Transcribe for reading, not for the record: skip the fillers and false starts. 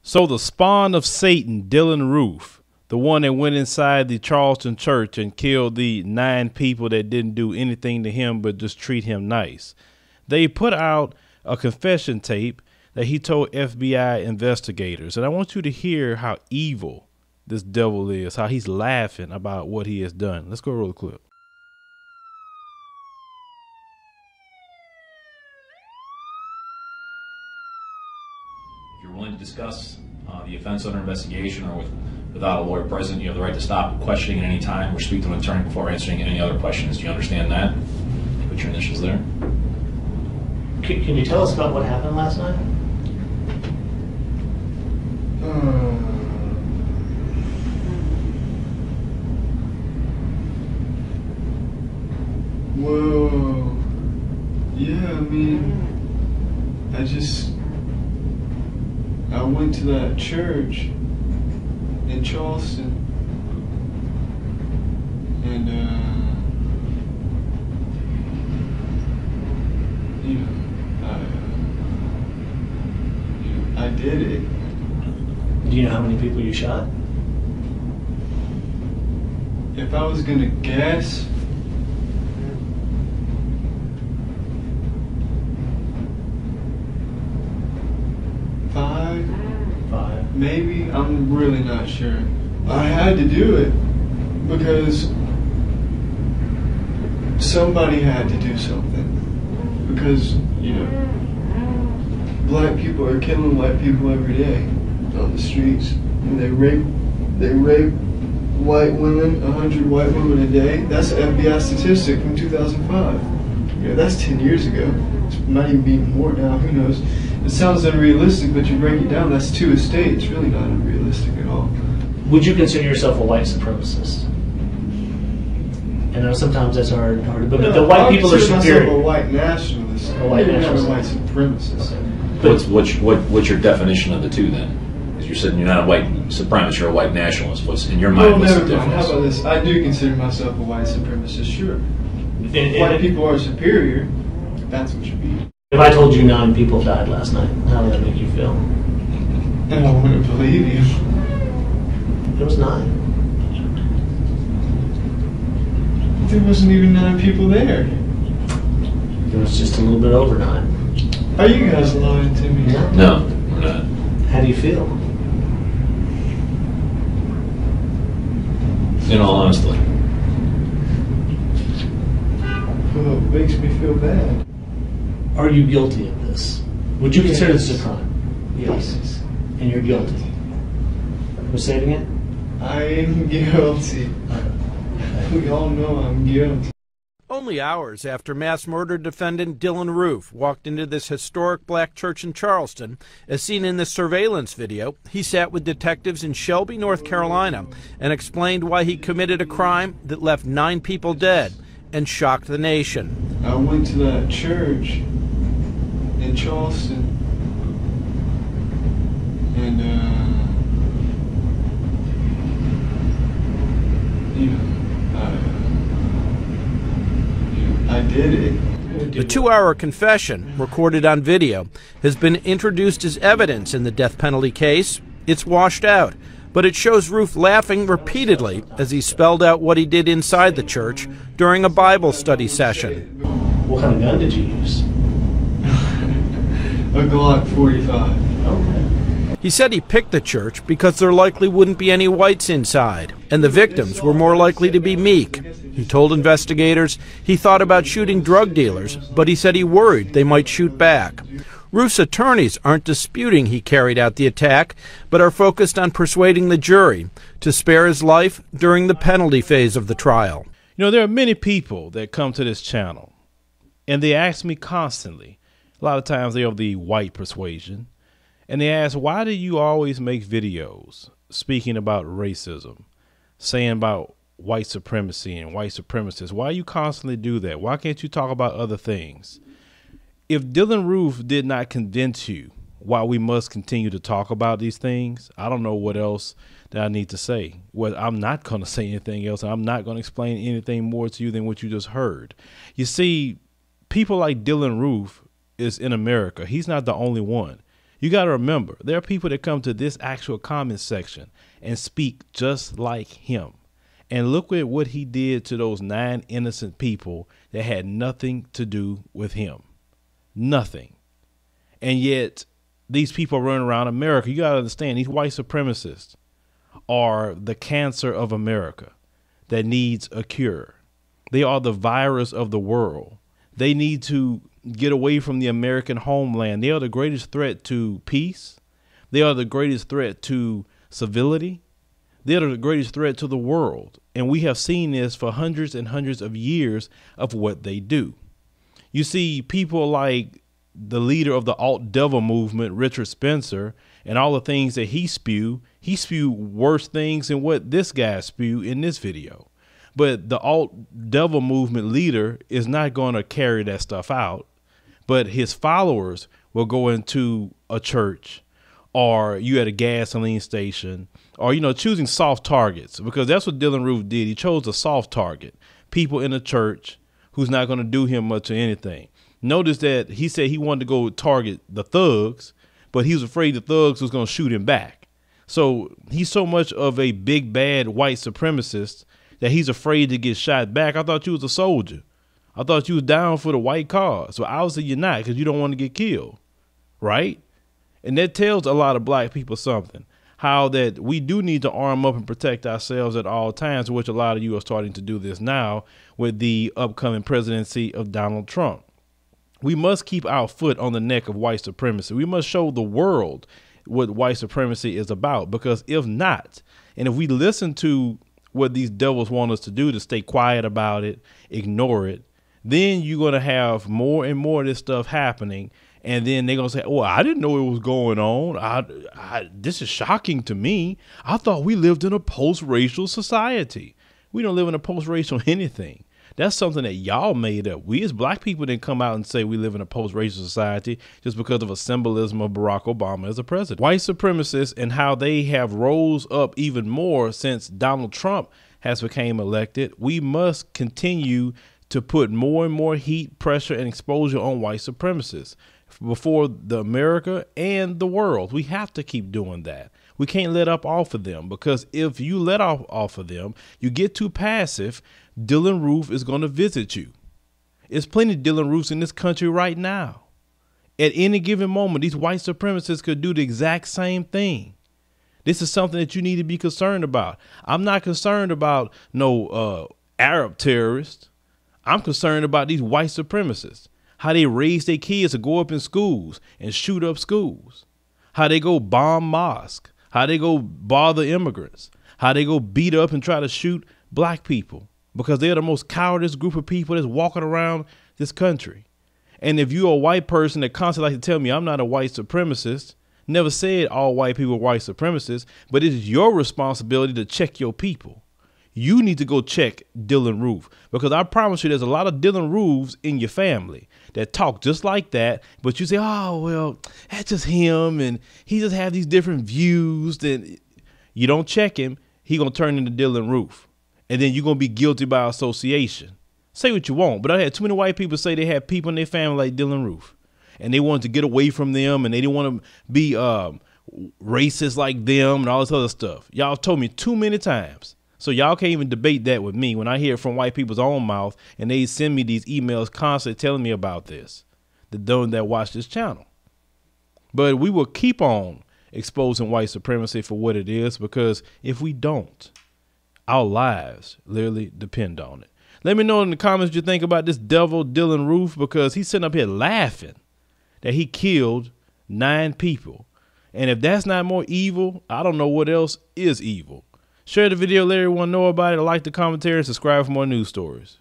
So the spawn of Satan, Dylann Roof, the one that went inside the Charleston church and killed the 9 people that didn't do anything to him but just treat him nice. They put out a confession tape that he told FBI investigators. And I want you to hear how evil this devil is, how he's laughing about what he has done. Let's go roll the clip. If you're willing to discuss the offense under investigation or without a lawyer present, you have the right to stop questioning at any time or speak to an attorney before answering any other questions. Do you understand that? Put your initials there. Can you tell us about what happened last night? Whoa. Yeah, I mean, I went to that church in Charleston, and, I did it. Do you know how many people you shot? If I was gonna guess, five, maybe. I'm really not sure. I had to do it because somebody had to do something. Because, black people are killing white people every day on the streets, and they rape white women, 100 white women a day. That's an FBI statistic from 2005. That's 10 years ago. It might even be more now. Who knows? It sounds unrealistic, but you break it down. That's 2 a state. It's really not unrealistic at all. Would you consider yourself a white supremacist? I know sometimes that's hard, but the white people are superior. I'm a white nationalist. A white nationalist. A white supremacist. Okay. What's your definition of the two then? Because you're saying you're not a white supremacist, you're a white nationalist. What's in your mind? What's the difference? How about this? I do consider myself a white supremacist. Sure. White people are superior. If that's what you mean. If I told you 9 people died last night, how would that make you feel? I wouldn't believe you. It was 9. There wasn't even 9 people there. It was just a little bit over 9. Are you guys lying to me? No, we're not. How do you feel? In all honesty. Well, it makes me feel bad. Are you guilty of this? Would you consider this a crime? Yes. And you're guilty. We're saying it? I am guilty. We all know I'm guilty. Only hours after mass murder defendant Dylann Roof walked into this historic black church in Charleston, as seen in this surveillance video, he sat with detectives in Shelby, North Carolina, and explained why he committed a crime that left 9 people dead and shocked the nation. I went to that church in Charleston, and, I did it. The 2-hour confession, recorded on video, has been introduced as evidence in the death penalty case. It's washed out, but it shows Roof laughing repeatedly as he spelled out what he did inside the church during a Bible study session. What kind of gun did you use? A Glock 45. Okay. He said he picked the church because there likely wouldn't be any whites inside, and the victims were more likely to be meek. He told investigators he thought about shooting drug dealers, but he said he worried they might shoot back. Roof's attorneys aren't disputing he carried out the attack, but are focused on persuading the jury to spare his life during the penalty phase of the trial. There are many people that come to this channel, and they ask me constantly, a lot of times they're of the white persuasion, and they ask, why do you always make videos speaking about racism, saying about white supremacy and white supremacists? Why you constantly do that? Why can't you talk about other things? If Dylann Roof did not convince you why we must continue to talk about these things, I don't know what else that I need to say. Well, I'm not going to say anything else. I'm not going to explain anything more to you than what you just heard. You see, people like Dylann Roof is in America. He's not the only one. You got to remember, there are people that come to this actual comment section and speak just like him. And look at what he did to those 9 innocent people that had nothing to do with him. Nothing. And yet these people running around America, you got to understand, these white supremacists are the cancer of America that needs a cure. They are the virus of the world. They need to get away from the American homeland. They are the greatest threat to peace. They are the greatest threat to civility. They are the greatest threat to the world. And we have seen this for hundreds and hundreds of years of what they do. You see people like the leader of the alt devil movement, Richard Spencer, and all the things that he spew worse things than what this guy spew in this video. But the alt devil movement leader is not going to carry that stuff out, but his followers will go into a church, or you at a gasoline station, or, you know, choosing soft targets, because that's what Dylann Roof did. He chose a soft target, people in a church who's not going to do him much of anything. Notice that he said he wanted to go target the thugs, but he was afraid the thugs was going to shoot him back. So he's so much of a big, bad white supremacist that he's afraid to get shot back. I thought you was a soldier. I thought you was down for the white cause. So obviously you're not, because you don't want to get killed, right? And that tells a lot of black people something, how that we do need to arm up and protect ourselves at all times, which a lot of you are starting to do this now with the upcoming presidency of Donald Trump. We must keep our foot on the neck of white supremacy. We must show the world what white supremacy is about, because if not, and if we listen to what these devils want us to do, to stay quiet about it, ignore it, then you're going to have more and more of this stuff happening. And then they're going to say, oh, I didn't know it was going on. This is shocking to me. I thought we lived in a post-racial society. We don't live in a post-racial anything. That's something that y'all made up. We as black people didn't come out and say we live in a post-racial society just because of a symbolism of Barack Obama as a president. White supremacists and how they have rose up even more since Donald Trump has became elected. We must continue to put more and more heat, pressure, and exposure on white supremacists before the America and the world. We have to keep doing that. We can't let up off of them, because if you let off of them, you get too passive, Dylann Roof is going to visit you. There's plenty of Dylann Roofs in this country right now. At any given moment, these white supremacists could do the exact same thing. This is something that you need to be concerned about. I'm not concerned about no Arab terrorists. I'm concerned about these white supremacists, how they raise their kids to go up in schools and shoot up schools, how they go bomb mosques, how they go bother immigrants, how they go beat up and try to shoot black people, because they're the most cowardice group of people that's walking around this country. And if you're a white person that constantly like to tell me I'm not a white supremacist, never said all white people are white supremacists, but it is your responsibility to check your people. You need to go check Dylann Roof, because I promise you there's a lot of Dylann Roofs in your family that talk just like that. But you say, oh, well, that's just him, and he just have these different views. Then you don't check him, he going to turn into Dylann Roof. And then you're going to be guilty by association. Say what you want, but I had too many white people say they had people in their family like Dylann Roof, and they wanted to get away from them, and they didn't want to be racist like them and all this other stuff. Y'all told me too many times. So y'all can't even debate that with me when I hear it from white people's own mouth, and they send me these emails constantly telling me about this, the those that watch this channel. But we will keep on exposing white supremacy for what it is, because if we don't, our lives literally depend on it. Let me know in the comments what you think about this devil Dylann Roof, because he's sitting up here laughing that he killed 9 people. And if that's not more evil, I don't know what else is evil. Share the video, let everyone know about it. Like the commentary and subscribe for more news stories.